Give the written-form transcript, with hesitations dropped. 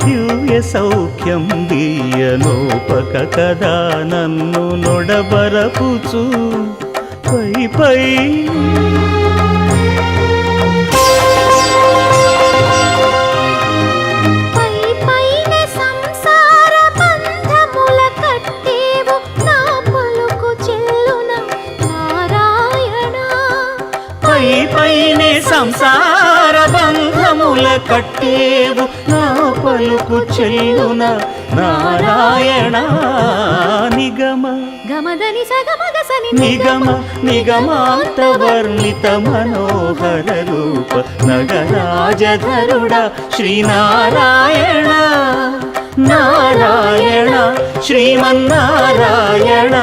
దివ్య సౌఖ్యం దీయనోపక కదా నన్ను నొడబరపుచు పై పై పైనే సంసార బంధముల కట్టేవు నా పలుకు చెల్లున నారాయణ నిగమ గమదని సగమగసని నిగమ నిగమాంత వర్ణిత మనోహర రూప నగరాజధరుడ శ్రీనారాయణ నారాయణ శ్రీమన్నారాయణ